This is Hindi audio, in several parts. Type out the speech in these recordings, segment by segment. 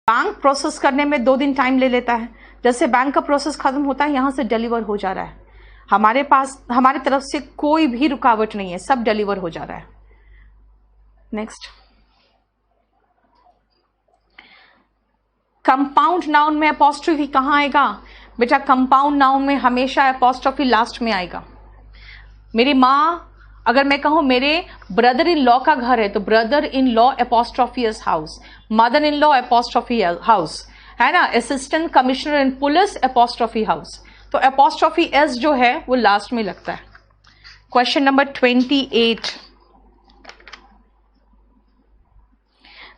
बैंक प्रोसेस करने में 2 दिन टाइम ले लेता है, जैसे बैंक का प्रोसेस खत्म होता है यहां से डिलीवर हो जा रहा है। हमारे पास हमारी तरफ से कोई भी रुकावट नहीं है, सब डिलीवर हो जा रहा है। नेक्स्ट, कंपाउंड नाउन में अपॉस्ट्रोफी कहां आएगा बेटा? कंपाउंड नाउन में हमेशा अपॉस्ट्रोफी लास्ट में आएगा। मेरी माँ, अगर मैं कहूं मेरे ब्रदर इन लॉ का घर है तो brother in law apostrophe's house, mother in law apostrophe house, है ना। Assistant commissioner in police apostrophe house, तो अपॉस्ट्रोफी एस जो है वो लास्ट में लगता है। Question number 28,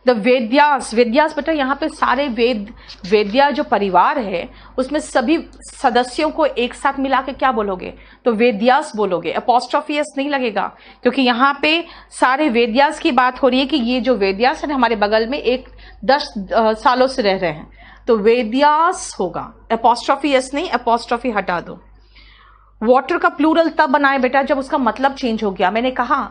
the Vedas. Vedas बेटा यहाँ पे सारे वेद्या जो परिवार है उसमें सभी सदस्यों को एक साथ मिला के क्या बोलोगे? तो वेद्यास बोलोगे, अपॉस्ट्रोफी एस नहीं लगेगा, क्योंकि यहाँ पे सारे वेद्यास की बात हो रही है कि ये जो वेद्यास है हमारे बगल में 10 सालों से रह रहे हैं, तो वेद्यास होगा, अपॉस्ट्रोफी एस नहीं, अपॉस्ट्रोफी हटा दो। वाटर का प्लूरल तब बनाए बेटा जब उसका मतलब चेंज हो गया। मैंने कहा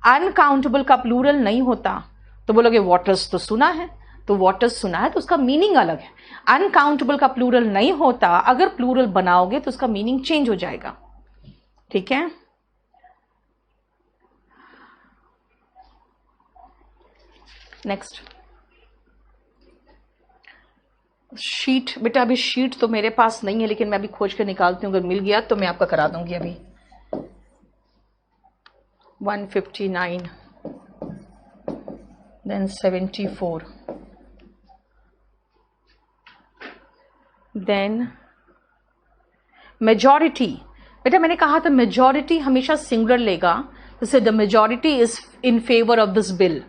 अनकाउंटेबल का प्लूरल नहीं होता, तो बोलोगे वाटर्स तो सुना है, तो वाटर्स सुना है तो उसका मीनिंग अलग है। अनकाउंटेबल का प्लूरल नहीं होता, अगर प्लूरल बनाओगे तो उसका मीनिंग चेंज हो जाएगा, ठीक है। नेक्स्ट, शीट बेटा, अभी शीट तो मेरे पास नहीं है, लेकिन मैं अभी खोज के निकालती हूँ, अगर मिल गया तो मैं आपका करा दूंगी। अभी 159, then 74, then मेजॉरिटी। बेटा मैंने कहा था मेजॉरिटी हमेशा सिंगुलर लेगा, जैसे the majority is in favour of this bill,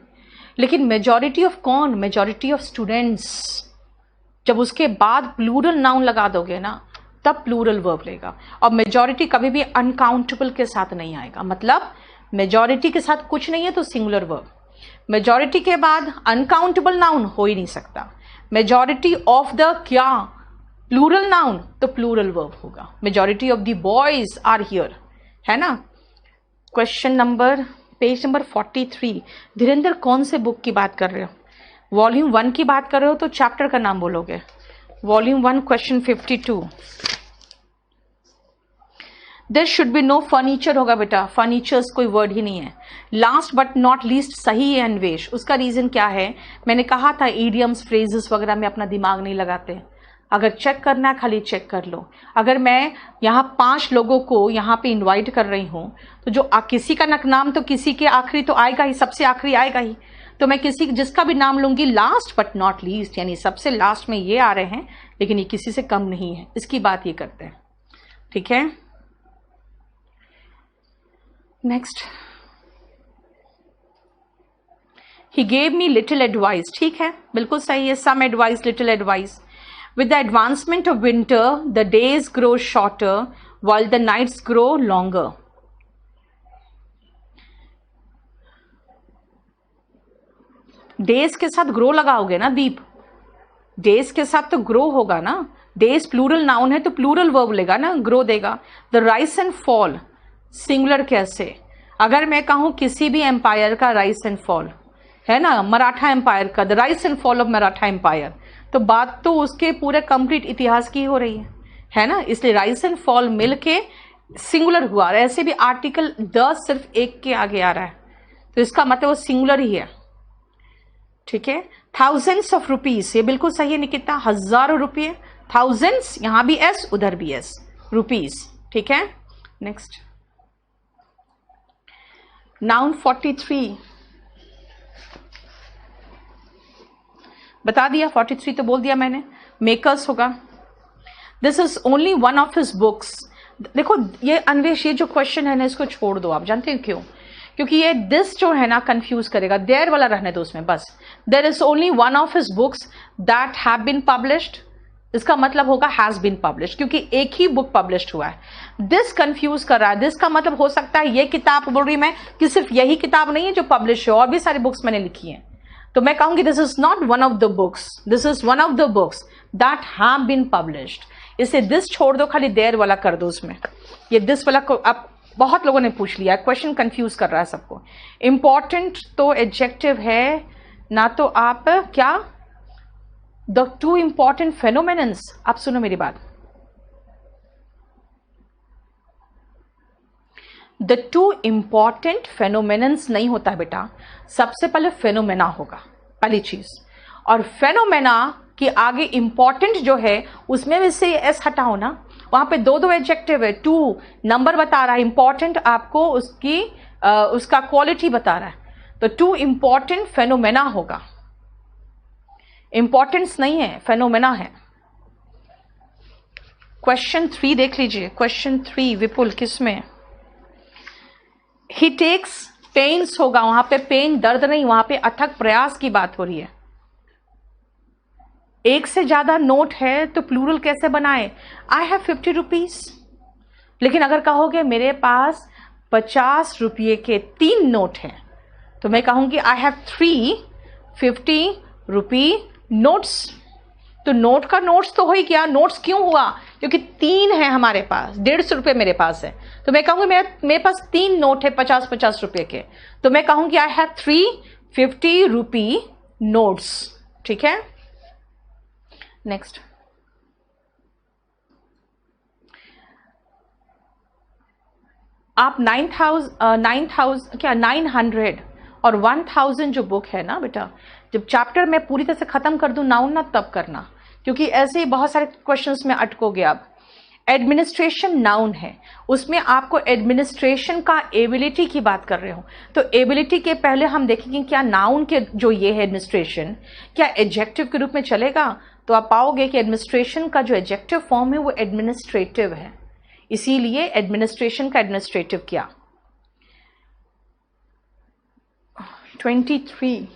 लेकिन मेजॉरिटी ऑफ कौन? Majority of students. जब उसके बाद प्लूरल नाउन लगा दोगे ना तब प्लूरल वर्ब लेगा, और मेजॉरिटी कभी भी अनकाउंटेबल के साथ नहीं आएगा। मतलब मेजॉरिटी के साथ कुछ नहीं है तो सिंगुलर वर्ब, मेजॉरिटी के बाद अनकाउंटेबल नाउन हो ही नहीं सकता। मेजॉरिटी ऑफ द क्या? प्लूरल नाउन, तो प्लूरल वर्ब होगा। Majority of the boys are here, है ना। Question number, page number 43। Dhirendra कौन से बुक की बात कर रहे हो? वॉल्यूम 1 की बात कर रहे हो तो चैप्टर का नाम बोलोगे। Volume 1 question 52। There should be no furniture होगा बेटा, फर्नीचर्स कोई वर्ड ही नहीं है। लास्ट बट नॉट लीस्ट सही है अन्वेष। उसका रीजन क्या है? मैंने कहा था ईडियम्स फ्रेजेस वगैरह में अपना दिमाग नहीं लगाते। अगर चेक करना है खाली चेक कर लो। अगर मैं यहाँ 5 लोगों को यहाँ पे इनवाइट कर रही हूँ तो जो किसी का नाम तो किसी के आखिरी तो आएगा ही, सबसे आखिरी आएगा ही, तो मैं किसी जिसका भी नाम लूंगी लास्ट बट नॉट लीस्ट, यानी सबसे लास्ट में ये आ रहे हैं लेकिन ये किसी से कम नहीं है, इसकी बात ये करते हैं, ठीक है। Next, he gave me little advice. ठीक है, बिल्कुल सही है। Some advice, little advice. With the advancement of winter the days grow shorter while the nights grow longer. Days के साथ ग्रो लगाओगे ना दीप, डेज के साथ तो ग्रो होगा ना। डेज प्लूरल नाउन है तो प्लूरल वर्ब लेगा ना, ग्रो देगा। The rise and fall singular कैसे? अगर मैं कहूं किसी भी एम्पायर का राइस एंड फॉल, है ना, मराठा एम्पायर का, the rise and fall of Maratha empire, तो बात तो उसके पूरे कंप्लीट इतिहास की हो रही है ना। इसलिए राइस एंड फॉल मिलके सिंगुलर हुआ। ऐसे भी आर्टिकल द सिर्फ एक के आगे आ रहा है तो इसका मतलब वो सिंगुलर ही है, ठीक है। थाउजेंड्स ऑफ रुपीज, ये बिल्कुल सही है निकिता, हजारों रुपये। थाउजेंड्स, यहां भी एस उधर भी एस, रुपीज, ठीक है। नेक्स्ट, नाउन 43 बता दिया, 43 तो बोल दिया मैंने। मेकर्स होगा। This is only one of his books. देखो ये अन्वेष, ये जो क्वेश्चन है ना इसको छोड़ दो आप, जानते हो क्यों? क्योंकि ये दिस जो है ना कंफ्यूज करेगा, देयर वाला रहने दो उसमें बस। There is only one of his books that have been published, इसका मतलब होगा हैज बीन पब्लिश्ड, क्योंकि एक ही बुक पब्लिश्ड हुआ है। दिस कंफ्यूज कर रहा है। दिस का मतलब हो सकता है ये किताब बोल रही मैं कि सिर्फ यही किताब नहीं है जो पब्लिश है, और भी सारी बुक्स मैंने लिखी हैं, तो मैं कहूंगी this is not one of the books, this is one of the books that have been published. इसे दिस छोड़ दो, खाली देयर वाला कर दो उसमें। ये दिस वाला को अब बहुत लोगों ने पूछ लिया, क्वेश्चन कंफ्यूज कर रहा है सबको। इंपॉर्टेंट तो एडजेक्टिव है ना, तो आप क्या द टू इंपॉर्टेंट फेनोमेनन्स, आप सुनो मेरी बात, द टू इंपॉर्टेंट फेनोमेनन्स नहीं होता है बेटा, सबसे पहले फेनोमेना होगा पहली चीज, और फेनोमेना के आगे इंपॉर्टेंट जो है उसमें भी से एस हटाओ ना, वहां पे दो एडजेक्टिव है, टू नंबर बता रहा है, इंपॉर्टेंट आपको उसकी उसका क्वालिटी बता रहा है, तो टू इंपॉर्टेंट फेनोमेना होगा, इंपॉर्टेंस नहीं है, फेनोमेना है। क्वेश्चन 3 देख लीजिए, क्वेश्चन 3 विपुल किसमें, ही टेक्स पेन्स होगा, वहां पे पेन दर्द नहीं, वहां पे अथक प्रयास की बात हो रही है। एक से ज्यादा नोट है तो प्लूरल कैसे बनाए, आई हैव 50 रुपीज, लेकिन अगर कहोगे मेरे पास 50 रुपये के 3 नोट हैं, तो मैं कहूंगी आई हैव 3 50 रुपी नोट्स, तो नोट का नोट्स तो हो ही गया, नोट्स क्यों हुआ, क्योंकि 3 है हमारे पास, 150 रुपये मेरे पास है, तो मैं कहूंगी मेरे पास 3 नोट है 50-50 रुपये के, तो मैं कहूंगी आई हैव 3 50 रुपी नोट्स, ठीक है। नेक्स्ट, आप 900 और 1000 जो बुक है ना बेटा, जब चैप्टर में पूरी तरह से खत्म कर दूं नाउन ना, तब करना, क्योंकि ऐसे ही बहुत सारे क्वेश्चंस में अटकोगे आप। एडमिनिस्ट्रेशन नाउन है, उसमें आपको एडमिनिस्ट्रेशन का एबिलिटी की बात कर रहे हो, तो एबिलिटी के पहले हम देखेंगे क्या नाउन के जो ये है एडमिनिस्ट्रेशन क्या एडजेक्टिव के रूप में चलेगा, तो आप पाओगे कि एडमिनिस्ट्रेशन का जो एडजेक्टिव फॉर्म है वो एडमिनिस्ट्रेटिव है, इसीलिए एडमिनिस्ट्रेशन का एडमिनिस्ट्रेटिव किया। 23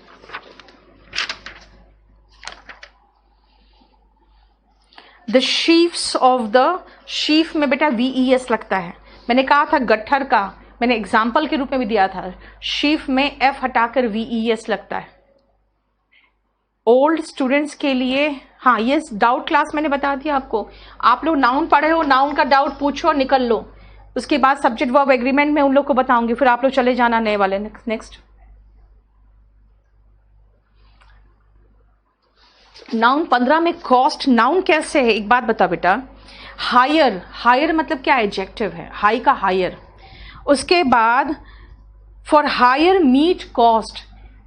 द शीफ्स ऑफ द, शीफ में बेटा VES लगता है, मैंने कहा था गट्ठर का, मैंने एग्जाम्पल के रूप में भी दिया था, शीफ में F हटाकर VES लगता है। ओल्ड स्टूडेंट्स के लिए, हाँ ये डाउट क्लास मैंने बता दिया आपको, आप लोग नाउन पढ़े हो, नाउन का डाउट पूछो और निकल लो, उसके बाद सब्जेक्ट वर्ब एग्रीमेंट में उन लोग को बताऊंगी, फिर आप लोग चले जाना नए वाले। नेक्स्ट, नाउन 15 में कॉस्ट, नाउन कैसे है एक बात बता बेटा, हायर, हायर मतलब क्या एडजेक्टिव है, हाई का हायर, उसके बाद फॉर हायर मीट कॉस्ट,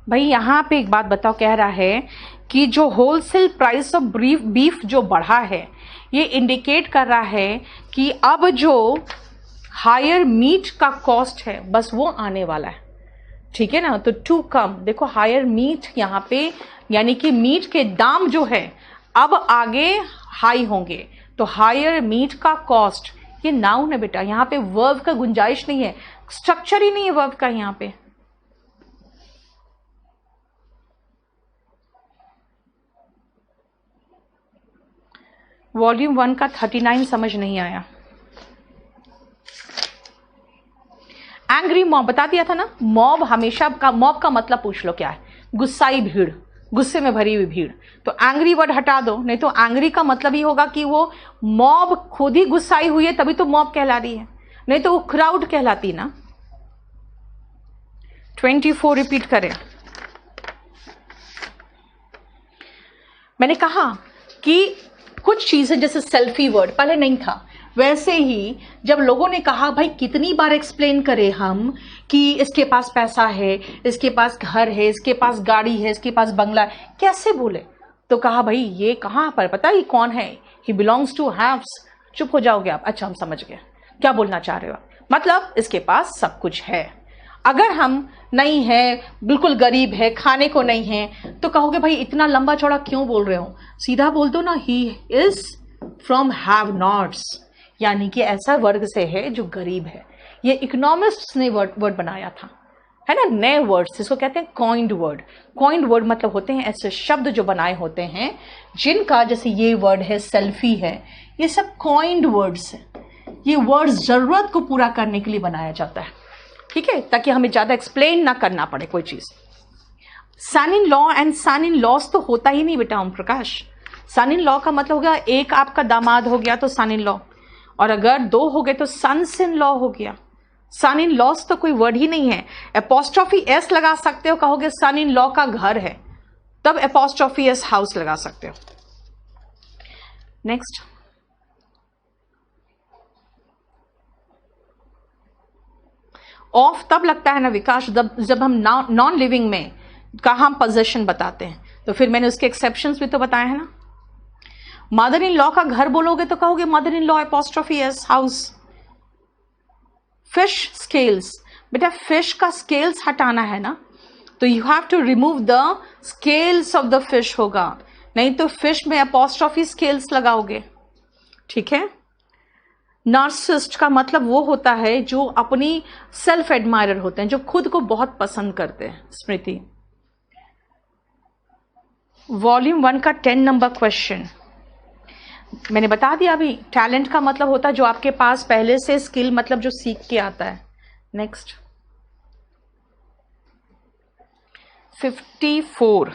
भाई यहां पे एक बात बताओ, कह रहा है कि जो होलसेल प्राइस ऑफ बीफ जो बढ़ा है, ये इंडिकेट कर रहा है कि अब जो हायर मीट का कॉस्ट है बस वो आने वाला है, ठीक है ना, तो टू कम, देखो हायर मीट यहाँ पे यानी कि मीट के दाम जो है अब आगे हाई होंगे, तो हायर मीट का कॉस्ट, ये नाउन है बेटा, यहाँ पे वर्ब का गुंजाइश नहीं है, स्ट्रक्चर ही नहीं है वर्ब का यहाँ पे। वॉल्यूम 1 का 39 समझ नहीं आया। एंग्री मॉब बता दिया था ना, मॉब हमेशा का, मॉब का मतलब पूछ लो क्या है, गुस्साई भीड़, गुस्से में भरी हुई भीड़, तो एंग्री वर्ड हटा दो, नहीं तो एंग्री का मतलब ही होगा कि वो मॉब खुद ही गुस्साई हुई है तभी तो मॉब कहला रही है, नहीं तो वो क्राउड कहलाती ना। 24 रिपीट करें, मैंने कहा कि कुछ चीजें जैसे सेल्फी वर्ड पहले नहीं था, वैसे ही जब लोगों ने कहा भाई कितनी बार एक्सप्लेन करें हम कि इसके पास पैसा है, इसके पास घर है, इसके पास गाड़ी है, इसके पास बंगला है, कैसे बोले, तो कहा भाई ये कहाँ पर, पता ये कौन है, ही बिलोंग्स टू हैव्स, चुप हो जाओगे आप, अच्छा हम समझ गए क्या बोलना चाह रहे हो, मतलब इसके पास सब कुछ है। अगर हम नहीं है, बिल्कुल गरीब है, खाने को नहीं है, तो कहोगे भाई इतना लंबा चौड़ा क्यों बोल रहे हो, सीधा बोल दो ना, he is from have nots, यानी कि ऐसा वर्ग से है जो गरीब है। ये इकोनॉमिस्ट्स ने वर्ड बनाया था, है ना, नए वर्ड्स, इसको कहते हैं कॉइंड वर्ड। कॉइंड वर्ड मतलब होते हैं ऐसे शब्द जो बनाए होते हैं जिनका, जैसे ये वर्ड है सेल्फी है, ये सब कॉइंड वर्ड्स है, ये वर्ड्स जरूरत को पूरा करने के लिए बनाया जाता है, ठीक है, ताकि हमें ज्यादा एक्सप्लेन ना करना पड़े कोई चीज। Son in law and son in laws तो होता ही नहीं बेटा ओम प्रकाश, सन इन लॉ का मतलब हो गया एक आपका दामाद हो गया तो सन इन लॉ, और अगर 2 हो गए तो सन्स इन लॉ हो गया। सन इन लॉस तो कोई वर्ड ही नहीं है, एपोस्ट्रोफी एस लगा सकते हो, कहोगे सन इन लॉ का घर है, तब एपोस्ट्रोफी एस हाउस लगा सकते हो। नेक्स्ट, ऑफ तब लगता है ना विकास जब हम नॉन लिविंग में का हम पोजेशन बताते हैं, तो फिर मैंने उसके एक्सेप्शंस भी तो बताए हैं ना। मदर इन लॉ का घर बोलोगे तो कहोगे mother in law apostrophe S house. Fish scales, बेटा फिश का स्केल्स हटाना है ना, तो you have to remove the scales of the fish होगा, नहीं तो फिश में एपोस्ट्रोफी स्केल्स लगाओगे। ठीक है। नार्सिसिस्ट का मतलब वो होता है जो अपनी सेल्फ एडमायरर होते हैं, जो खुद को बहुत पसंद करते हैं। स्मृति, वॉल्यूम 1 का 10 नंबर क्वेश्चन मैंने बता दिया अभी। टैलेंट का मतलब होता है जो आपके पास पहले से, स्किल मतलब जो सीख के आता है। Next, 54,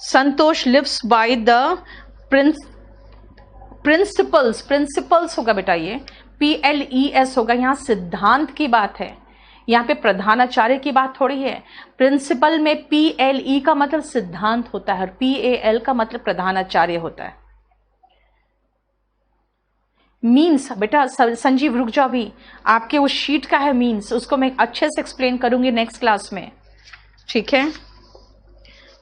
Santosh lives by the principles होगा बेटा, ये PLES होगा। यहां सिद्धांत की बात है, यहाँ पे प्रधानाचार्य की बात थोड़ी है। प्रिंसिपल में PLE का मतलब सिद्धांत होता है और PAL का मतलब प्रधानाचार्य होता है। मीन्स बेटा संजीव रुक जाओ, भी आपके उस शीट का है मीन्स, उसको मैं अच्छे से एक्सप्लेन करूंगी नेक्स्ट क्लास में। ठीक है।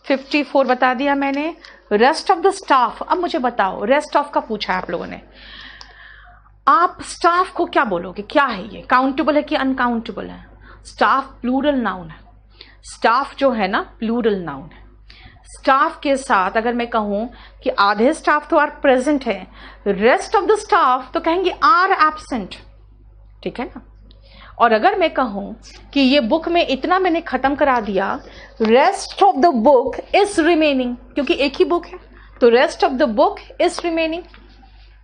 54 बता दिया मैंने। रेस्ट ऑफ द स्टाफ, अब मुझे बताओ, रेस्ट ऑफ का पूछा है आप लोगों ने, आप स्टाफ को क्या बोलोगे? क्या है ये, काउंटेबल है कि अनकाउंटेबल है? स्टाफ प्लूरल नाउन है। स्टाफ जो है ना प्लूरल नाउन है। स्टाफ के साथ अगर मैं कहूं कि आधे स्टाफ तो आर प्रेजेंट है, रेस्ट ऑफ द स्टाफ तो कहेंगे आर एब्सेंट। ठीक है ना। और अगर मैं कहूं कि ये बुक में इतना मैंने खत्म करा दिया, rest of the book is remaining, क्योंकि एक ही बुक है तो rest of the book is remaining,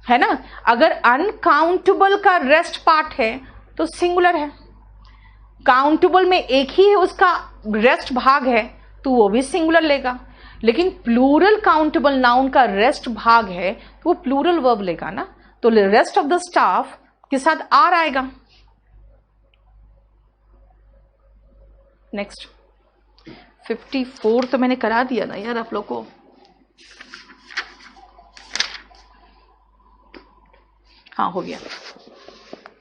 है ना। अगर अनकाउंटेबल का रेस्ट पार्ट है तो सिंगुलर है, काउंटेबल में एक ही है उसका रेस्ट भाग है तो वो भी सिंगुलर लेगा, लेकिन प्लूरल काउंटेबल नाउन का रेस्ट भाग है तो वो प्लूरल वर्ब लेगा ना, तो रेस्ट ऑफ द स्टाफ के साथ आर आएगा। नेक्स्ट, 54 तो मैंने करा दिया ना यार आप लोग को। हाँ हो गया।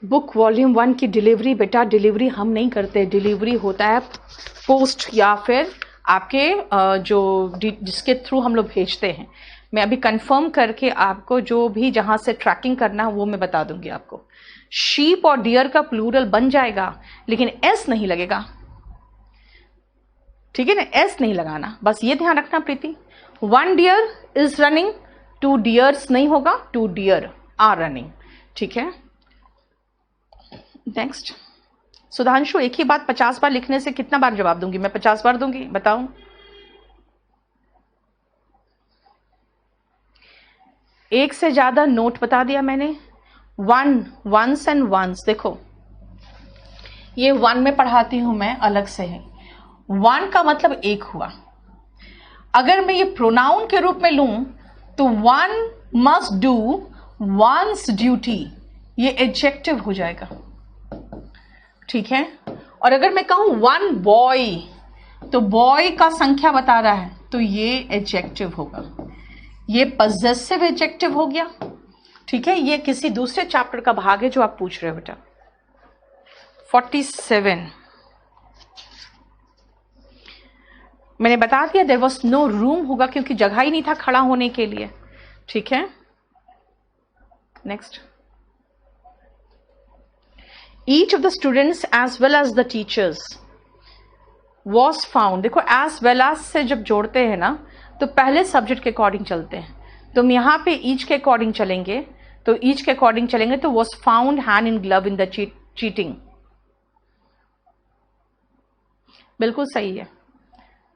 बुक वॉल्यूम 1 की डिलीवरी, बेटा डिलीवरी हम नहीं करते, डिलीवरी होता है पोस्ट या फिर आपके जो जिसके थ्रू हम लोग भेजते हैं। मैं अभी कंफर्म करके आपको जो भी जहां से ट्रैकिंग करना है वो मैं बता दूंगी आपको। शीप और डियर का प्लूरल बन जाएगा लेकिन एस नहीं लगेगा, ठीक है ना, एस नहीं लगाना, बस ये ध्यान रखना प्रीति। 1 डियर इज रनिंग, 2 डियर्स नहीं होगा, 2 डियर आर रनिंग। ठीक है। नेक्स्ट, सुधांशु एक ही बात 50 बार लिखने से कितना बार जवाब दूंगी मैं? 50 बार दूंगी, बताओ। एक से ज्यादा नोट बता दिया मैंने। वंस एंड वंस, देखो ये 1 में पढ़ाती हूं मैं अलग से है। 1 का मतलब एक हुआ। अगर मैं ये प्रोनाउन के रूप में लूं तो 1 मस्ट डू वंस ड्यूटी, ये एडजेक्टिव हो जाएगा। ठीक है। और अगर मैं कहूं 1 बॉय, तो बॉय का संख्या बता रहा है तो ये एडजेक्टिव होगा, ये पजेसिव एडजेक्टिव हो गया। ठीक है। ये किसी दूसरे चैप्टर का भाग है जो आप पूछ रहे हो बेटा। 47 मैंने बता दिया, देयर वाज नो रूम होगा क्योंकि जगह ही नहीं था खड़ा होने के लिए। ठीक है। Next, each of the students as well as the teachers was found। देखो as well as से जब जोड़ते हैं ना तो पहले सब्जेक्ट के अकॉर्डिंग चलते हैं, तो हम यहाँ पे each के अकॉर्डिंग चलेंगे, तो each के अकॉर्डिंग चलेंगे तो was found hand in glove in the cheating। बिल्कुल सही है,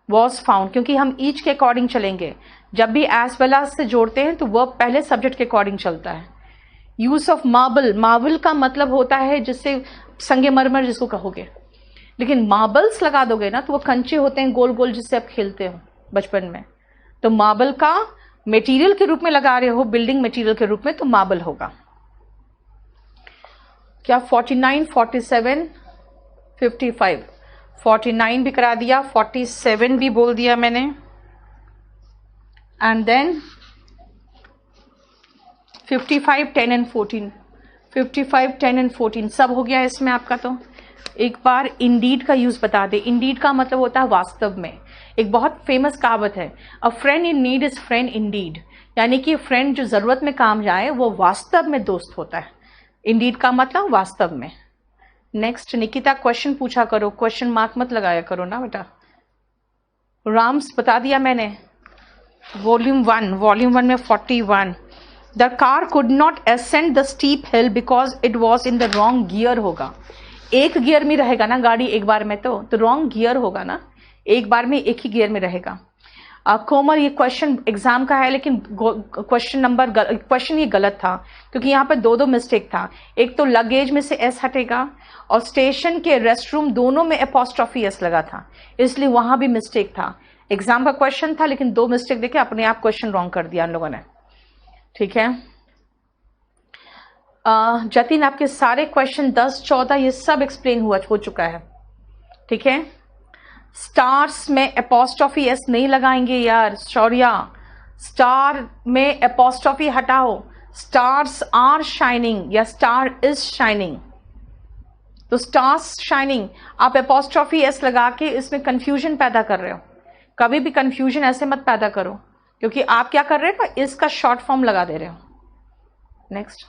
was found, क्योंकि हम each के अकॉर्डिंग चलेंगे। जब भी as well as से जोड़ते हैं तो वह पहले सब्जेक्ट के अकॉर्डिंग चलता है। यूज ऑफ मार्बल, मार्बल का मतलब होता है जिससे संगमरमर जिसको कहोगे, लेकिन मार्बल्स लगा दोगे ना तो वो कंचे होते हैं गोल गोल जिससे आप खेलते हो बचपन में, तो मार्बल का मटेरियल के रूप में लगा रहे हो, बिल्डिंग मटेरियल के रूप में, तो मार्बल होगा। क्या 49, 47, 55, 49 भी करा दिया, 47 भी बोल दिया मैंने, एंड देन 55, 10 एंड 14, 55, 10 एंड 14 सब हो गया इसमें आपका। तो एक बार इंडीड का यूज बता दे। इंडीड का मतलब होता है वास्तव में। एक बहुत फेमस कहावत है, अ friend in need is friend Indeed, यानी कि फ्रेंड जो जरूरत में काम जाए वो वास्तव में दोस्त होता है। इंडीड का मतलब वास्तव में। नेक्स्ट निकिता क्वेश्चन पूछा करो, क्वेश्चन मार्क मत लगाया करो ना बेटा। राम्स बता दिया मैंने, वॉल्यूम 1 में 41। The car could not ascend the steep hill because it was in the wrong gear होगा। एक गियर में रहेगा ना गाड़ी एक बार में, तो रॉन्ग गियर होगा ना, एक बार में एक ही गियर में रहेगा। कोमल ये क्वेश्चन एग्जाम का है, लेकिन क्वेश्चन ये गलत था, क्योंकि यहाँ पे दो मिस्टेक था। एक तो लगेज में से एस हटेगा, और स्टेशन के रेस्टरूम दोनों में एपोस्ट्रॉफी एस लगा था, इसलिए वहां भी मिस्टेक था। एग्जाम का क्वेश्चन था, लेकिन दो मिस्टेक देके अपने आप क्वेश्चन रॉन्ग कर दिया इन लोगों ने। ठीक है जतिन, आपके सारे क्वेश्चन 10, 14 ये सब एक्सप्लेन हो चुका है। ठीक है, स्टार्स में एपोस्ट्रॉफी एस नहीं लगाएंगे यार, शौर्या स्टार में एपोस्ट्रॉफी हटाओ। स्टार्स आर शाइनिंग या स्टार इज शाइनिंग, तो स्टार्स शाइनिंग आप एपोस्ट्रॉफी एस लगा के इसमें कंफ्यूजन पैदा कर रहे हो। कभी भी कंफ्यूजन ऐसे मत पैदा करो, क्योंकि आप क्या कर रहे हो ना, इसका शॉर्ट फॉर्म लगा दे रहे हो। नेक्स्ट,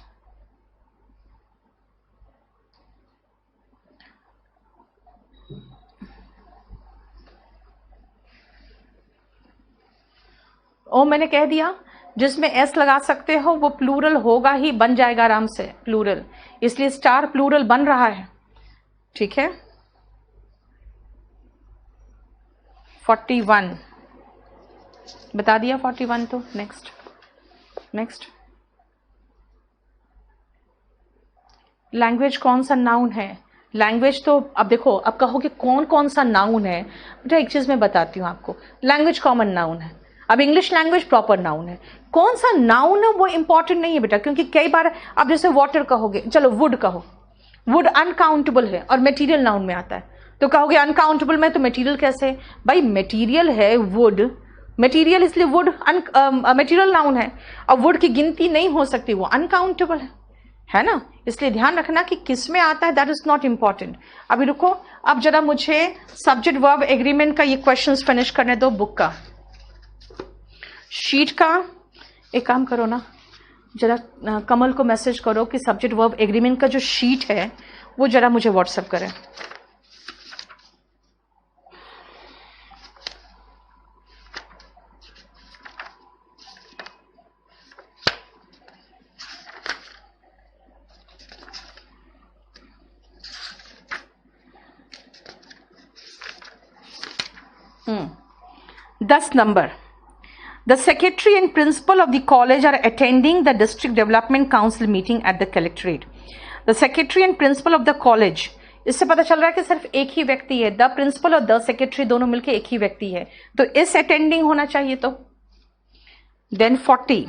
ओ मैंने कह दिया जिसमें एस लगा सकते हो वो प्लूरल होगा ही, बन जाएगा आराम से प्लूरल, इसलिए स्टार प्लूरल बन रहा है। ठीक है 41 बता दिया 41। तो नेक्स्ट लैंग्वेज कौन सा नाउन है? लैंग्वेज तो अब देखो, अब कहोगे कौन कौन सा नाउन है बेटा, एक चीज मैं बताती हूँ आपको। लैंग्वेज कॉमन नाउन है, अब इंग्लिश लैंग्वेज प्रॉपर नाउन है। कौन सा नाउन है वो इंपॉर्टेंट नहीं है बेटा, क्योंकि कई बार आप जैसे वाटर कहोगे, चलो वुड कहो, वुड अनकाउंटेबल है और मटेरियल नाउन में आता है, तो कहोगे अनकाउंटेबल में तो मटेरियल कैसे? भाई मटेरियल है वुड, मटेरियल इसलिए वुड मटेरियल नाउन है, और वुड की गिनती नहीं हो सकती, वो अनकाउंटेबल है ना। इसलिए ध्यान रखना कि किस में आता है, दैट इज नॉट इंपॉर्टेंट। अभी रुको, अब जरा मुझे सब्जेक्ट वर्ब एग्रीमेंट का ये क्वेश्चंस फिनिश करने दो, बुक का शीट का। एक काम करो ना, जरा कमल को मैसेज करो कि सब्जेक्ट वर्ब एग्रीमेंट का जो शीट है वो जरा मुझे व्हाट्सएप करें। दस number, The secretary and principal of the college are attending the district development council meeting at the collectorate. The secretary and principal of the college, इससे पता चल रहा है कि सिर्फ एक ही व्यक्ति है, द प्रिंसिपल और द सेक्रेटरी दोनों मिलके एक ही व्यक्ति है, तो इस अटेंडिंग होना चाहिए। तो देन 40,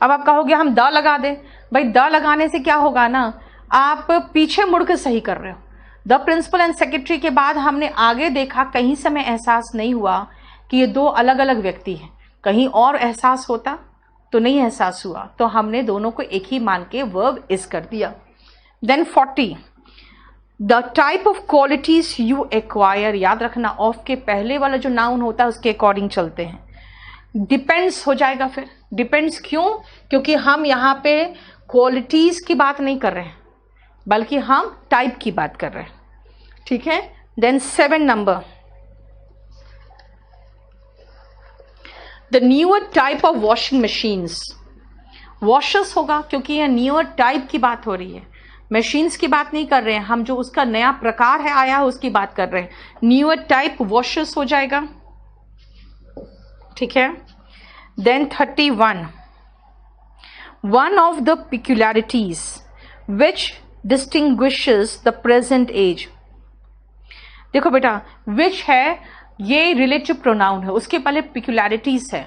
अब आप कहोगे हम द लगा दें, भाई द लगाने से क्या होगा ना, आप पीछे मुड़ के सही कर रहे हो। द प्रिंसिपल एंड सेक्रेटरी के बाद हमने आगे देखा, कहीं से हमें एहसास नहीं हुआ कि ये दो अलग अलग व्यक्ति हैं, कहीं और एहसास होता तो नहीं एहसास हुआ, तो हमने दोनों को एक ही मान के वर्ब इज कर दिया। Then 40, the type of qualities you acquire, याद रखना ऑफ के पहले वाला जो नाउन होता है उसके अकॉर्डिंग चलते हैं। डिपेंड्स हो जाएगा फिर, डिपेंड्स क्यों? क्योंकि हम यहाँ पे क्वालिटीज की बात नहीं कर रहे हैं, बल्कि हम टाइप की बात कर रहे हैं। ठीक है, देन 7 नंबर, the newer type of washing machines, washers होगा क्योंकि यह न्यूअर टाइप की बात हो रही है, मशीन्स की बात नहीं कर रहे हैं हम, जो उसका नया प्रकार है आया है उसकी बात कर रहे हैं। न्यूअर टाइप वॉशर्स हो जाएगा। ठीक है, then 31, one of the peculiarities which distinguishes the present age. देखो बेटा, विच है ये रिलेटिव प्रोनाउन है, उसके पहले पिक्यूलैरिटीज है,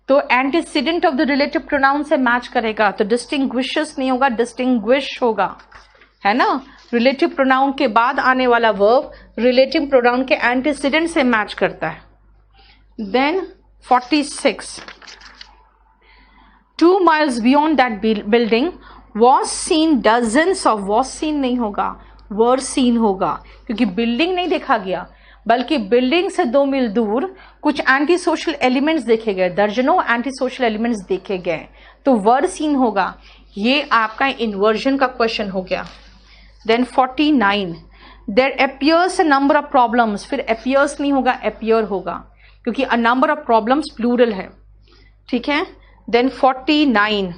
तो antecedent of the relative pronoun से मैच करेगा, तो डिस्टिंग्विशेस नहीं होगा, डिस्टिंग्विश होगा, है ना। रिलेटिव प्रोनाउन के बाद आने वाला वर्ब रिलेटिव प्रोनाउन के एंटीसीडेंट से मैच करता है। Then 46, 2 miles beyond that building was seen dozens of, was seen नहीं होगा, were seen होगा, क्योंकि बिल्डिंग नहीं देखा गया बल्कि बिल्डिंग से 2 मील दूर कुछ एंटी सोशल एलिमेंट्स देखे गए, दर्जनों एंटी सोशल एलिमेंट्स देखे गए, तो वर सीन होगा। ये आपका इन्वर्जन का क्वेश्चन हो गया। Then 49, there appears a number of problems, फिर अपियर्स नहीं होगा, अपियर होगा, क्योंकि a number of problems plural है, ठीक है। देन 49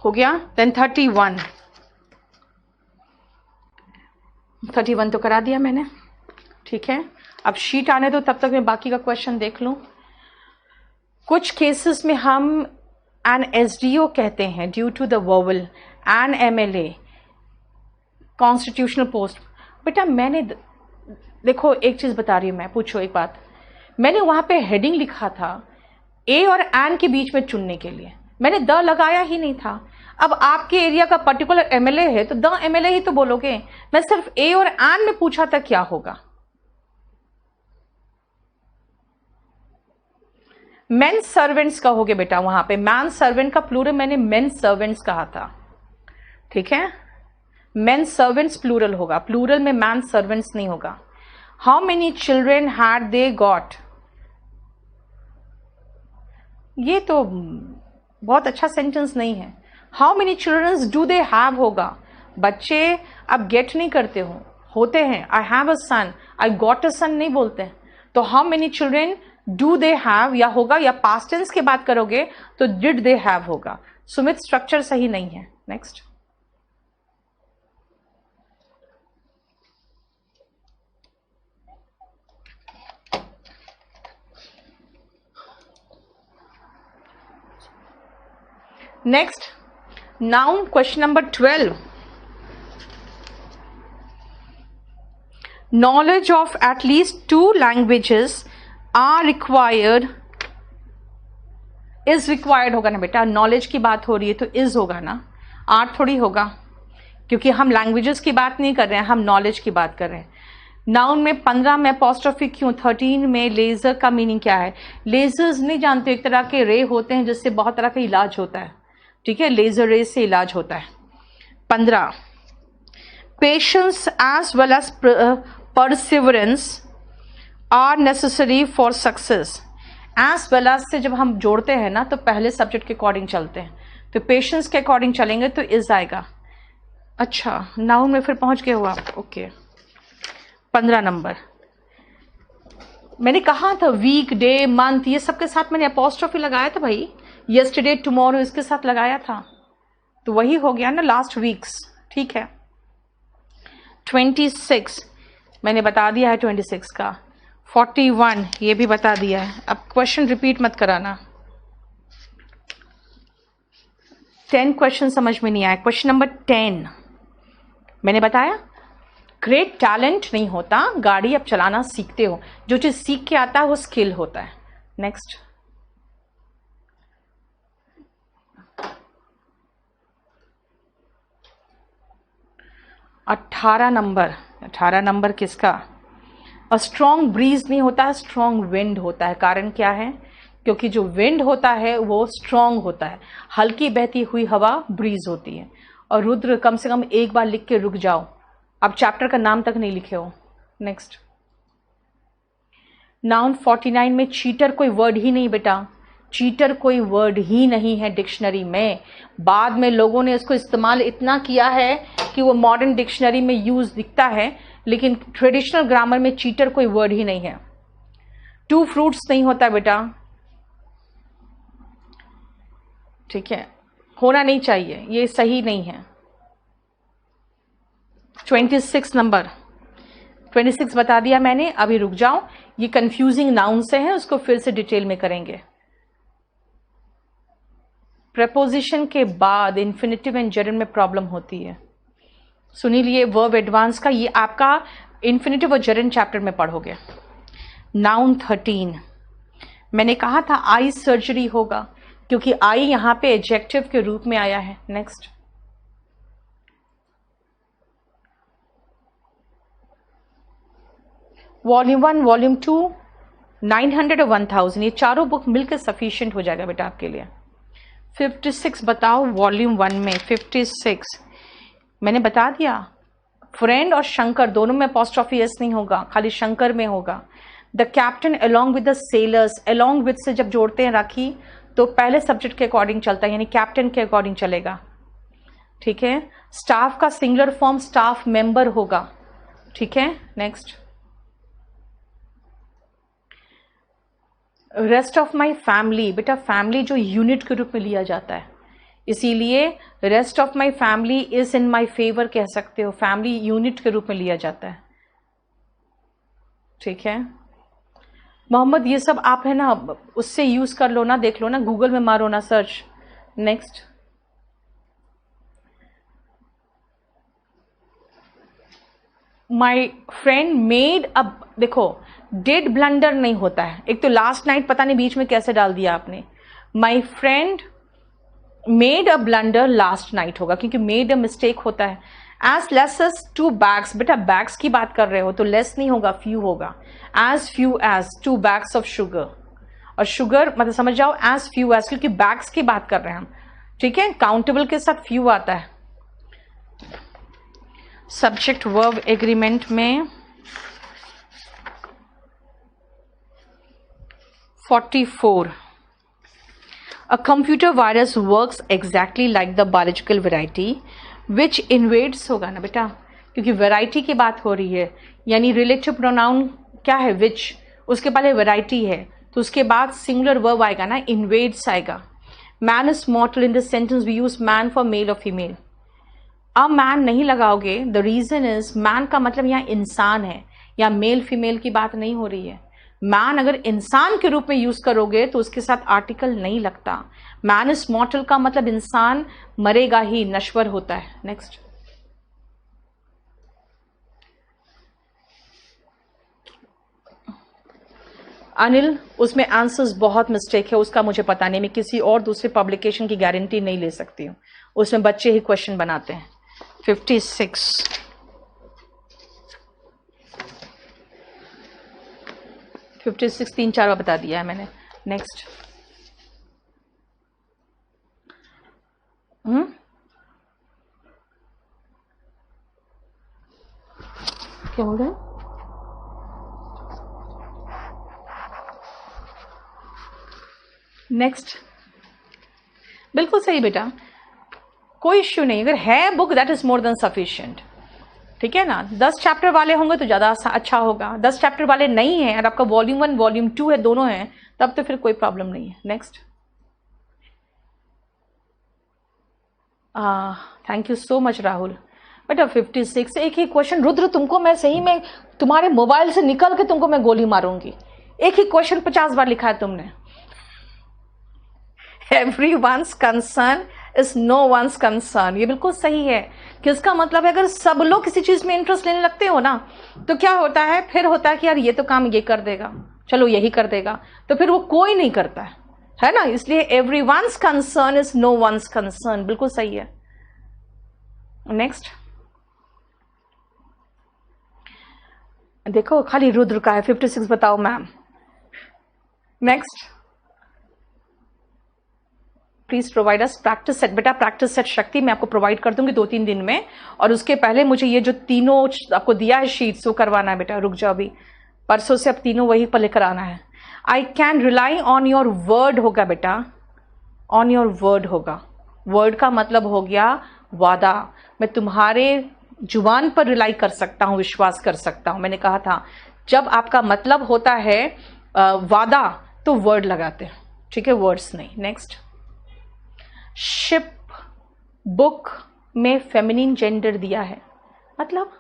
हो गया। देन 31 तो करा दिया मैंने, ठीक है। अब शीट आने दो, तब तक मैं बाकी का क्वेश्चन देख लूं। कुछ केसेस में हम एन एसडीओ कहते हैं due to the vowel, an MLA, constitutional post. बेटा मैंने देखो एक चीज बता रही हूं मैं, पूछो एक बात, मैंने वहां पे हेडिंग लिखा था ए और एन के बीच में चुनने के लिए, मैंने द लगाया ही नहीं था। अब आपके एरिया का पर्टिकुलर एमएलए है तो द एमएलए ही तो बोलोगे, मैं सिर्फ ए और एन में पूछा था क्या होगा। मेन सर्वेंट्स कहोगे बेटा, वहां पे मैन सर्वेंट का प्लूरल मैंने मेन सर्वेंट्स कहा था, ठीक है। मेन सर्वेंट्स प्लूरल होगा, प्लूरल में मैन सर्वेंट्स नहीं होगा। How many children had they got, ये तो बहुत अच्छा सेंटेंस नहीं है। How many childrens do they have होगा, बच्चे अब गेट नहीं करते हो, होते हैं। I have a sun, I got a सन नहीं बोलते हैं। तो how many children do they have या होगा, या पास्ट टेंस की बात करोगे तो डिड दे हैव होगा। सुमित स्ट्रक्चर सही नहीं है। Next, next noun question number 12, knowledge of at least 2 languages are required, is required होगा ना बेटा, नॉलेज की बात हो रही है तो is होगा ना, आर थोड़ी होगा, क्योंकि हम लैंग्वेजेस की बात नहीं कर रहे हैं, हम नॉलेज की बात कर रहे हैं। नाउन में 15 में अपोस्ट्रोफी क्यों, 13 में लेजर का मीनिंग क्या है। लेजर्स नहीं जानते, एक तरह के रे होते हैं जिससे बहुत तरह का इलाज होता है, ठीक है, लेजर रे से इलाज होता है। 15, patience as well as perseverance are necessary for success. As well as से जब हम जोड़ते हैं ना तो पहले सब्जेक्ट के अकॉर्डिंग चलते हैं, तो पेशेंस के अकॉर्डिंग चलेंगे तो इज आएगा। अच्छा, नाउन में फिर पहुंच गए हो आप, ओके। 15 नंबर मैंने कहा था वीक, डे, मंथ, ये सबके साथ मैंने अपोस्ट्रोफी लगाया था भाई, यस्टरडे, टुमारो इसके साथ लगाया था, तो वही हो गया ना, लास्ट वीक्स, ठीक है। 26 मैंने बता दिया है 26 का। 41 ये भी बता दिया है। अब क्वेश्चन रिपीट मत कराना, 10 क्वेश्चन समझ में नहीं आया। क्वेश्चन नंबर 10 मैंने बताया ग्रेट टैलेंट नहीं होता, गाड़ी अब चलाना सीखते हो, जो चीज सीख के आता है वो स्किल होता है। नेक्स्ट, अठारह नंबर किसका। अ स्ट्रॉन्ग ब्रीज नहीं होता, स्ट्रॉन्ग विंड होता है। कारण क्या है, क्योंकि जो विंड होता है वो स्ट्रॉन्ग होता है, हल्की बहती हुई हवा ब्रीज होती है। और रुद्र कम से कम एक बार लिख के रुक जाओ, अब चैप्टर का नाम तक नहीं लिखे हो। नेक्स्ट, नाउन 49 में चीटर कोई वर्ड ही नहीं बेटा, चीटर कोई वर्ड ही नहीं है डिक्शनरी में। बाद में लोगों ने इसको इस्तेमाल इतना किया है कि वो मॉडर्न डिक्शनरी में यूज दिखता है, लेकिन ट्रेडिशनल ग्रामर में चीटर कोई वर्ड ही नहीं है। 2 फ्रूट्स नहीं होता बेटा, ठीक है, होना नहीं चाहिए, ये सही नहीं है। 26 नंबर 26 बता दिया मैंने, अभी रुक जाओ, ये कंफ्यूजिंग नाउन से है, उसको फिर से डिटेल में करेंगे। प्रपोजिशन के बाद इन्फिनिटिव एंड जेरंड में प्रॉब्लम होती है। सुनी लिए वर्ब एडवांस का, ये आपका इन्फिनिटिव और जेरंड चैप्टर में पढ़ोगे। नाउन 13 मैंने कहा था आई सर्जरी होगा, क्योंकि आई यहां पे एडजेक्टिव के रूप में आया है। नेक्स्ट, वॉल्यूम 1, वॉल्यूम 2, 900 और 1000, ये चारों बुक मिलकर सफिशिएंट हो जाएगा बेटा आपके लिए। 56 बताओ वॉल्यूम 1 में 56 मैंने बता दिया, फ्रेंड और शंकर दोनों में अपॉस्ट्रोफी एस नहीं होगा, खाली शंकर में होगा। The captain along with the sellers, along with से जब जोड़ते हैं राखी तो पहले सब्जेक्ट के अकॉर्डिंग चलता है, यानी कैप्टन के अकॉर्डिंग चलेगा, ठीक है। स्टाफ का सिंगुलर फॉर्म स्टाफ मेंबर होगा, ठीक है। Next, rest of my family, बेटा फैमिली जो यूनिट के रूप में लिया जाता है, इसीलिए rest of my family is in my favour कह सकते हो, फैमिली यूनिट के रूप में लिया जाता है, ठीक है। मोहम्मद ये सब आप है ना उससे यूज कर लो ना, देख लो ना, गूगल में मारो ना search. Next, my friend made, अब देखो डिड ब्लंडर नहीं होता है, एक तो लास्ट नाइट पता नहीं बीच में कैसे डाल दिया आपने, my friend made a blunder last night होगा, क्योंकि मेड अ मिस्टेक होता है। एज लेस एज 2 bags, बेटा बैग्स की बात कर रहे हो तो लेस नहीं होगा, फ्यू होगा। As few as 2 bags of sugar, और शुगर मतलब समझ जाओ एज फ्यू एज, क्योंकि बैग्स की बात कर रहे हैं हम, ठीक है। काउंटेबल के साथ फ्यू आता है। सब्जेक्ट वर्ब एग्रीमेंट में 44, a computer virus works exactly like the biological variety which invades होगा ना बेटा, क्योंकि वैरायटी की बात हो रही है, यानी रिलेटिव प्रोनाउन क्या है which, उसके पहले वैरायटी है तो उसके बाद सिंगुलर वर्ब आएगा ना, इन्वेड्स आएगा। Man is mortal, in this sentence we use man for male और फीमेल। अब मैन नहीं लगाओगे, द रीजन इज मैन का मतलब यहाँ इंसान है, या मेल फीमेल की बात नहीं हो रही है। मैन अगर इंसान के रूप में यूज करोगे तो उसके साथ आर्टिकल नहीं लगता। मैन इज मॉर्टल का मतलब इंसान मरेगा ही, नश्वर होता है। नेक्स्ट, अनिल उसमें आंसर्स बहुत मिस्टेक है, उसका मुझे पता नहीं, मैं किसी और दूसरे पब्लिकेशन की गारंटी नहीं ले सकती हूँ, उसमें बच्चे ही क्वेश्चन बनाते हैं। 56 3-4 बार बता दिया है मैंने। नेक्स्ट, क्या बोल रहे हैं? नेक्स्ट, बिल्कुल सही बेटा, कोई इश्यू नहीं, अगर है book that is more than sufficient, ठीक है ना। 10 चैप्टर वाले होंगे तो ज्यादा अच्छा होगा, 10 चैप्टर वाले नहीं है और आपका वॉल्यूम 1 वॉल्यूम 2 है, दोनों हैं, तब तो फिर कोई प्रॉब्लम नहीं है। Next, thank you so much Rahul. बेटा 56 एक ही क्वेश्चन, रुद्र तुमको मैं सही में तुम्हारे मोबाइल से निकल के तुमको मैं गोली मारूंगी, एक ही क्वेश्चन 50 बार लिखा है तुमने। Everyone's concern is no one's concern, ये बिल्कुल सही है। किसका मतलब है, अगर सब लोग किसी चीज में इंटरेस्ट लेने लगते हो ना तो क्या होता है, फिर होता है कि यार ये तो काम ये कर देगा, चलो यही कर देगा, तो फिर वो कोई नहीं करता है ना। इसलिए everyone's concern is no one's concern, बिल्कुल सही है। नेक्स्ट, देखो खाली रुद्र का है। 56 बताओ ma'am. Next, please provide us practice set. बेटा प्रैक्टिस सेट शक्ति मैं आपको प्रोवाइड कर दूंगी 2-3 दिन में, और उसके पहले मुझे ये जो तीनों आपको दिया है शीट्स वो करवाना है बेटा। रुक जाओ, अभी परसों से अब तीनों वही पर लेकर आना है। I can rely on your word होगा बेटा, ऑन योर वर्ड होगा। वर्ड का मतलब हो गया वादा, मैं तुम्हारे जुबान पर रिलाई कर सकता हूं, विश्वास कर सकता हूं। मैंने कहा था जब आपका मतलब होता है वादा तो वर्ड लगाते हैं, ठीक है, वर्ड्स नहीं। नेक्स्ट, शिप बुक में फेमिनिन जेंडर दिया है, मतलब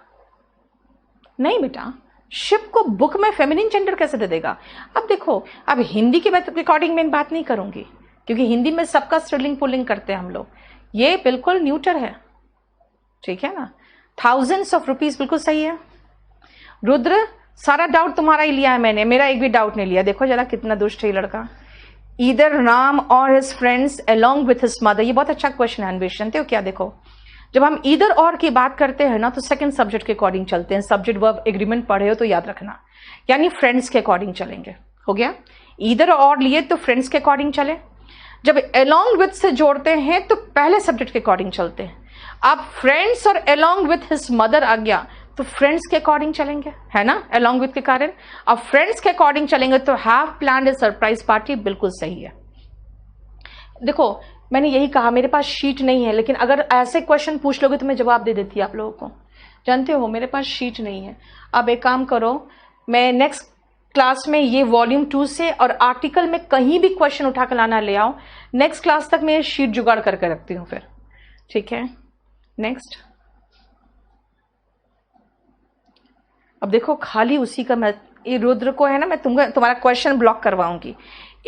नहीं बेटा, शिप को बुक में फेमिनिन जेंडर कैसे दे देगा। अब देखो, अब हिंदी के अकॉर्डिंग में बात नहीं करूंगी, क्योंकि हिंदी में सबका स्त्रीलिंग पुल्लिंग करते हैं हम लोग, ये बिल्कुल न्यूटर है, ठीक है ना। थाउजेंड्स ऑफ रुपीज बिल्कुल सही है। रुद्र सारा डाउट तुम्हारा ही लिया है मैंने, मेरा एक भी डाउट नहीं लिया। देखो जरा कितना दुष्ट है लड़का। ईदर राम और his friends along with his mother, ये बहुत अच्छा क्वेश्चन है अन्वेष, जानते हो क्या। देखो जब हम ईदर और की बात करते हैं ना तो सेकंड सब्जेक्ट के अकॉर्डिंग चलते हैं। सब्जेक्ट वर्ब एग्रीमेंट पढ़े हो तो याद रखना, यानी फ्रेंड्स के अकॉर्डिंग चलेंगे। हो गया, ईदर और लिए तो फ्रेंड्स के अकॉर्डिंग चले। जब अलोंग विथ से जोड़ते हैं तो पहले सब्जेक्ट के अकॉर्डिंग चलते हैं। अब फ्रेंड्स और अलोंग विथ हिज मदर आ गया तो फ्रेंड्स के अकॉर्डिंग चलेंगे, है ना, अलोंग विथ के कारण। अब फ्रेंड्स के अकॉर्डिंग चलेंगे तो have planned A surprise party, बिल्कुल सही है। देखो मैंने यही कहा, मेरे पास शीट नहीं है, लेकिन अगर ऐसे क्वेश्चन पूछ लोगे तो मैं जवाब दे देती आप लोगों को। जानते हो मेरे पास शीट नहीं है। अब एक काम करो, मैं नेक्स्ट क्लास में ये वॉल्यूम 2 से और आर्टिकल में कहीं भी क्वेश्चन उठा कर लाना ले आओ। नेक्स्ट क्लास तक मैं शीट जुगाड़ करके रखती हूँ फिर, ठीक है। नेक्स्ट, अब देखो खाली उसी का, मैं ये रुद्र को है ना, मैं तुम्हारा क्वेश्चन ब्लॉक करवाऊंगी।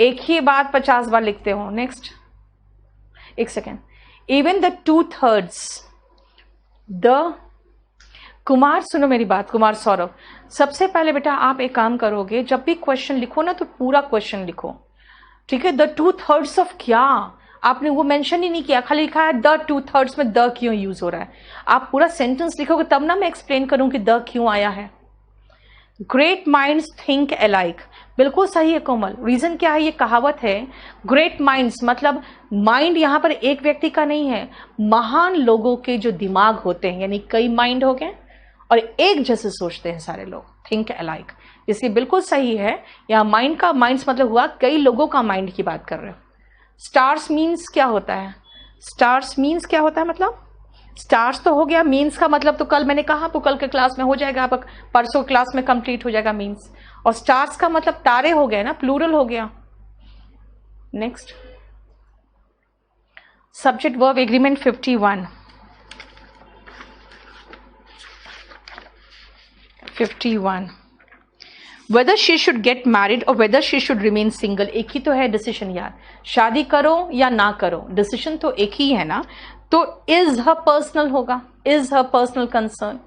एक ही बात 50 बार लिखते हो। नेक्स्ट, एक second, even the 2/3 the Kumar, सुनो मेरी बात, कुमार सौरभ, सबसे पहले बेटा आप एक काम करोगे, जब भी क्वेश्चन लिखो ना तो पूरा क्वेश्चन लिखो, ठीक है। द 2/3 ऑफ क्या, आपने वो मेंशन ही नहीं किया, खाली लिखा है द 2/3 में द क्यों यूज हो रहा है। आप पूरा सेंटेंस लिखोगे तब ना मैं एक्सप्लेन करूं कि द क्यों आया है। ग्रेट माइंड्स थिंक अलाइक, बिल्कुल सही है कोमल। रीजन क्या है, ये कहावत है ग्रेट माइंड्स मतलब माइंड यहां पर एक व्यक्ति का नहीं है, महान लोगों के जो दिमाग होते हैं, यानी कई माइंड हो गए और एक जैसे सोचते हैं सारे लोग, थिंक अलाइक, इसलिए बिल्कुल सही है। यहाँ माइंड का, माइंड्स मतलब हुआ कई लोगों का माइंड की बात कर रहे हो। स्टार्स मीन्स क्या होता है, स्टार्स मीन्स क्या होता है, मतलब स्टार्स तो हो गया, मीन्स का मतलब तो कल मैंने कहा, तो कल के क्लास में हो जाएगा, आप परसों क्लास में कंप्लीट हो जाएगा मीन्स। और स्टार्स का मतलब तारे हो गए ना, प्लूरल हो गया। Next, subject verb agreement 51 whether she should get married और whether she should remain single, एक ही तो है डिसीजन यार, शादी करो या ना करो, डिसीजन तो एक ही है ना। तो इज हर पर्सनल होगा, is her personal concern.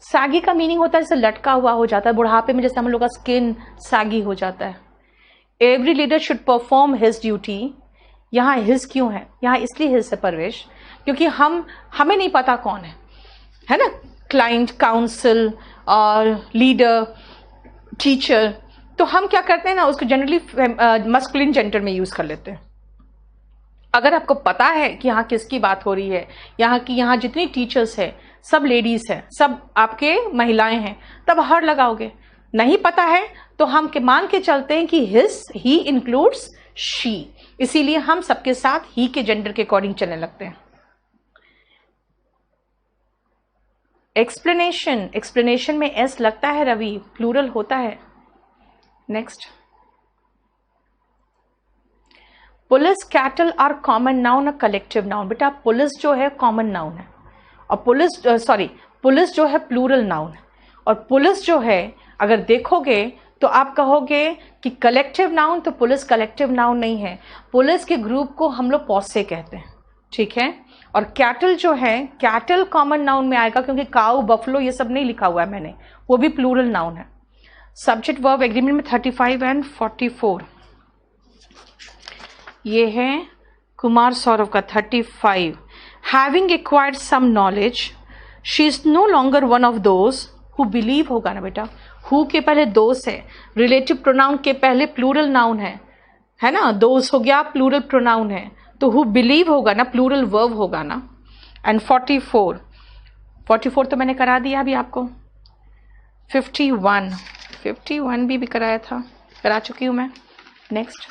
Saggy का मीनिंग होता है जैसे लटका हुआ हो जाता है, बुढ़ापे में जैसे हम लोग का स्किन सैगी हो जाता है। Every leader should perform his duty, यहाँ हिज क्यों है, यहाँ इसलिए हिज है परवेश क्योंकि हमें नहीं पता कौन है ना, क्लाइंट, काउंसिल और लीडर, टीचर, तो हम क्या करते हैं ना उसको जनरली मस्कुलिन जेंडर में यूज कर लेते हैं। अगर आपको पता है कि यहाँ किसकी बात हो रही है, यहाँ जितनी टीचर्स है सब लेडीज हैं, सब आपके महिलाएं हैं, तब हर लगाओगे। नहीं पता है तो हम के मान के चलते हैं कि हिज, ही इंक्लूड्स शी, इसीलिए हम सबके साथ ही के जेंडर के अकॉर्डिंग चलने लगते हैं। एक्सप्लेनेशन, एक्सप्लेनेशन में एस लगता है रवि, प्लूरल होता है। Next, police, cattle are common noun और कलेक्टिव नाउन। बेटा पुलिस जो है कॉमन नाउन है और पुलिस जो है प्लूरल नाउन है, और पुलिस जो है अगर देखोगे तो आप कहोगे कि कलेक्टिव नाउन, तो पुलिस कलेक्टिव नाउन नहीं है, पुलिस के ग्रुप को हम लोग पॉसे कहते हैं, ठीक है। और कैटल जो है, कैटल कॉमन नाउन में आएगा क्योंकि काऊ, बफलो ये सब नहीं लिखा हुआ है मैंने, वो भी प्लूरल नाउन है। सब्जेक्ट वर्ब एग्रीमेंट में 35 एंड 44, ये है कुमार सौरभ का 35। Having acquired some knowledge she is no longer one of those who believe, होगा ना बेटा, हु के पहले दोस है, रिलेटिव प्रोनाउन के पहले प्लूरल नाउन है ना, दोस हो गया प्लूरल प्रोनाउन है, तो हु बिलीव होगा ना, प्लूरल वर्ब होगा ना। एंड 44 तो मैंने करा दिया अभी आपको। 51 भी कराया था, करा चुकी हूं मैं। नेक्स्ट,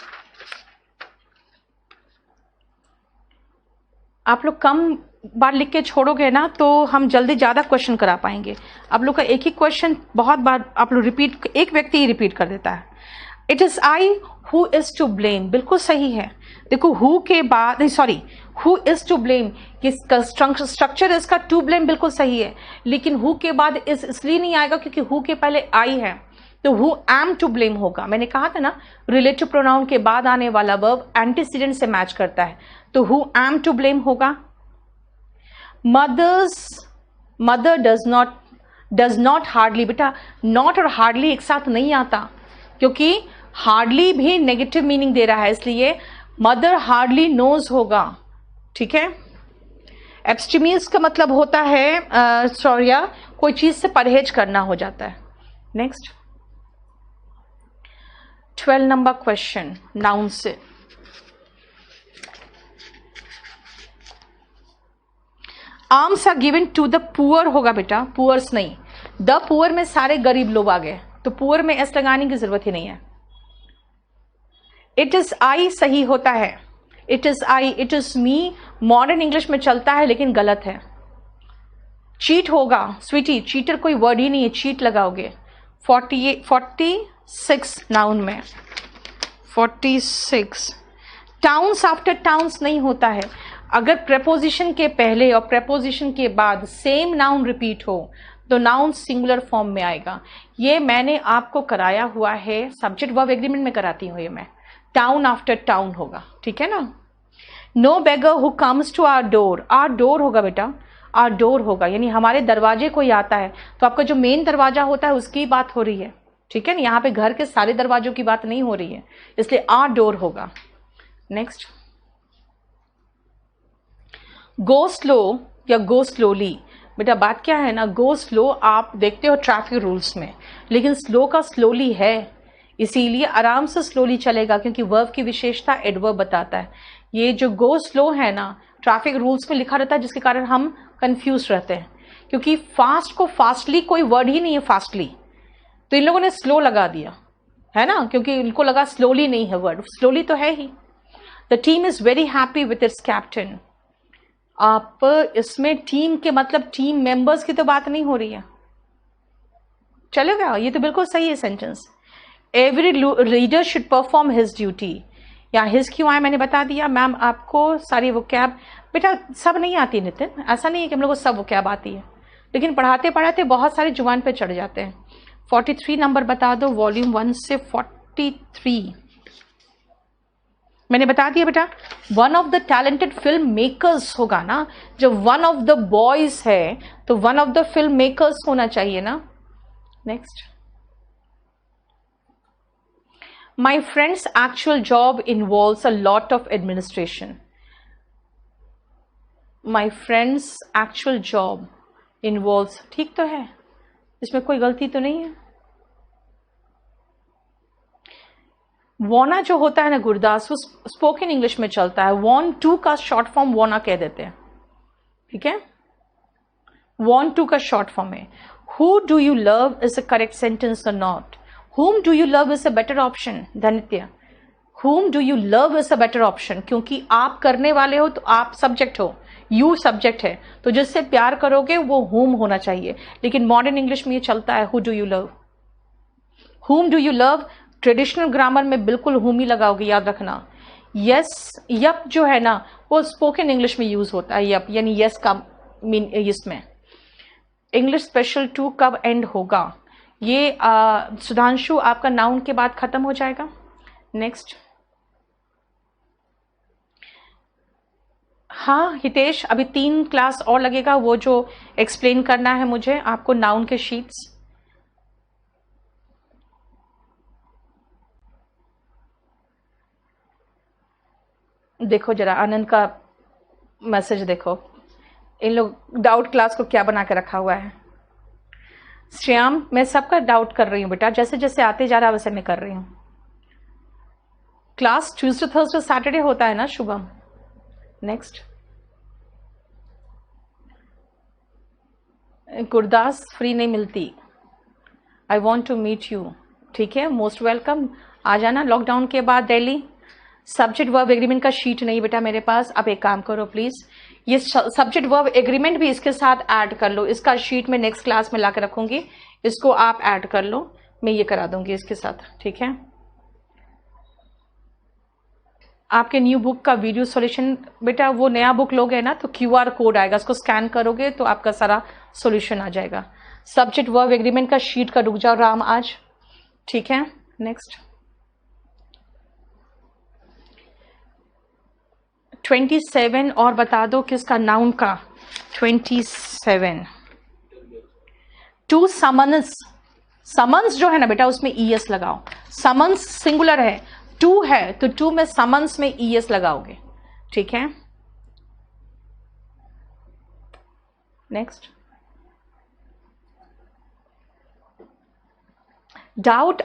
आप लोग कम बार लिख के छोड़ोगे ना तो हम जल्दी ज्यादा क्वेश्चन करा पाएंगे। आप लोग का एक ही क्वेश्चन बहुत बार आप लोग रिपीट, एक व्यक्ति ही रिपीट कर देता है। It is I who is to blame, बिल्कुल सही है। देखो हु के बाद, नहीं sorry, who is to blame, किसका स्ट्रक्चर इसका टू ब्लेम बिल्कुल सही है, लेकिन हु के बाद इस इसलिए नहीं आएगा क्योंकि हु के पहले आई है, तो हु एम टू ब्लेम होगा। मैंने कहा था ना रिलेटिव प्रोनाउन के बाद आने वाला वर्ब एंटीसीडेंट से मैच करता है, तो हु एम टू ब्लेम होगा। मदर डज नॉट हार्डली, बेटा नॉट और हार्डली एक साथ नहीं आता क्योंकि हार्डली भी नेगेटिव मीनिंग दे रहा है, इसलिए मदर हार्डली नोज होगा, ठीक है। एब्स्टिमियस का मतलब होता है सॉरिया कोई चीज से परहेज करना हो जाता है। नेक्स्ट 12 नंबर क्वेश्चन नाउन से। Arms are given to the poor होगा बेटा, पुअर्स नहीं। द पुअर में सारे गरीब लोग आ गए, तो पुअर में एस लगाने की जरूरत ही नहीं है। इट इज आई सही होता है, it is I, it is me modern English में चलता है लेकिन गलत है। चीट होगा स्वीटी, चीटर कोई वर्ड ही नहीं है, चीट लगाओगे। 46 नाउन में 46। टाउन्स आफ्टर टाउन्स नहीं होता है। अगर प्रेपोजिशन के पहले और प्रेपोजिशन के बाद सेम नाउन रिपीट हो तो नाउन सिंगुलर फॉर्म में आएगा। ये मैंने आपको कराया हुआ है, सब्जेक्ट वर्ब एग्रीमेंट में कराती हूँ ये मैं। टाउन आफ्टर टाउन होगा, ठीक है ना। No beggar who comes to our door, our door होगा बेटा, आवर डोर होगा, यानी हमारे दरवाजे कोई आता है तो आपका जो मेन दरवाजा होता है उसकी बात हो रही है, ठीक है ना। यहाँ पे घर के सारे दरवाजों की बात नहीं हो रही है, इसलिए आवर डोर होगा। नेक्स्ट गो स्लो या गो स्लोली। बेटा बात क्या है ना, गो स्लो आप देखते हो ट्रैफिक रूल्स में, लेकिन स्लो का स्लोली है, इसीलिए आराम से स्लोली चलेगा, क्योंकि वर्ब की विशेषता एडवर्ब बताता है। ये जो गो स्लो है ना ट्रैफिक रूल्स में लिखा रहता है, जिसके कारण हम कंफ्यूज रहते हैं, क्योंकि फास्ट को फास्टली कोई वर्ड ही नहीं है फास्टली, तो इन लोगों ने स्लो लगा दिया है ना, क्योंकि इनको लगा स्लोली नहीं है वर्ड, स्लोली तो है ही। The team is very happy with its captain. आप इसमें टीम के मतलब टीम मेंबर्स की तो बात नहीं हो रही है, चलेगा, ये तो बिल्कुल सही है sentence. Every reader should perform his duty, या हिज क्यों आए मैंने बता दिया। मैम आपको सारी वो कैब बेटा सब नहीं आती नितिन, ऐसा नहीं है कि हम लोग को सब वो कैब आती है, लेकिन पढ़ाते पढ़ाते बहुत सारे जुबान पे चढ़ जाते हैं। 43 नंबर बता दो, वॉल्यूम 1 से 43 मैंने बता दिया बेटा। One of the talented film makers होगा ना, जब वन ऑफ द बॉयज है तो one of the film makers होना चाहिए ना। Next my friends actual job involves a lot of administration. My friends actual job involves, ठीक तो है, इसमें कोई गलती तो नहीं है। वोना जो होता है ना गुरदास, वो स्पोकन इंग्लिश में चलता है, वॉन टू का शॉर्ट फॉर्म वोना कह देते हैं, ठीक है। वॉन टू का शॉर्ट फॉर्म है। Who do you love is a correct sentence और not. Whom do you love is a better option धनित्य। Whom do you love is a better option, क्योंकि आप करने वाले हो तो आप सब्जेक्ट हो, यू सब्जेक्ट है, तो जिससे प्यार करोगे वो हुम होना चाहिए, लेकिन मॉडर्न इंग्लिश में ये चलता है हु डू यू लव। हुम do you love traditional grammar में बिल्कुल हुम ही लगाओगे, याद रखना। यस यप जो है ना वो स्पोकन इंग्लिश में यूज होता है, यप यानी यस का मीन इसमें। इंग्लिश स्पेशल 2 कब एंड होगा, ये सुधांशु आपका नाउन के बाद खत्म हो जाएगा। नेक्स्ट हाँ हितेश, अभी 3 क्लास और लगेगा, वो जो एक्सप्लेन करना है मुझे आपको नाउन के शीट्स। देखो जरा आनंद का मैसेज देखो, इन लोग डाउट क्लास को क्या बना के रखा हुआ है। श्याम मैं सबका डाउट कर रही हूँ बेटा, जैसे जैसे आते जा रहा वैसे मैं कर रही हूँ। क्लास ट्यूसडे थर्सडे सैटरडे होता है ना शुभम। नेक्स्ट गुरदास फ्री नहीं मिलती, I want to meet you, ठीक है मोस्ट वेलकम, आ जाना लॉकडाउन के बाद दिल्ली। सब्जेक्ट वर्ब एग्रीमेंट का शीट नहीं बेटा मेरे पास, अब एक काम करो प्लीज, ये सब्जेक्ट वर्ब एग्रीमेंट भी इसके साथ ऐड कर लो, इसका शीट मैं नेक्स्ट क्लास में ला कर रखूंगी, इसको आप ऐड कर लो, मैं ये करा दूंगी इसके साथ, ठीक है। आपके न्यू बुक का वीडियो सॉल्यूशन बेटा, वो नया बुक लोगे ना तो QR कोड आएगा, उसको स्कैन करोगे तो आपका सारा सॉल्यूशन आ जाएगा। सब्जेक्ट वर्ब एग्रीमेंट का शीट का रुक जाओ राम आज, ठीक है। नेक्स्ट 27 और बता दो किसका, नाउन का 27। टू समन्स, समन्स जो है ना बेटा उसमें ES लगाओ, समन्स सिंगुलर है, टू है तो टू में समन्स में ES लगाओगे, ठीक है। Next, doubt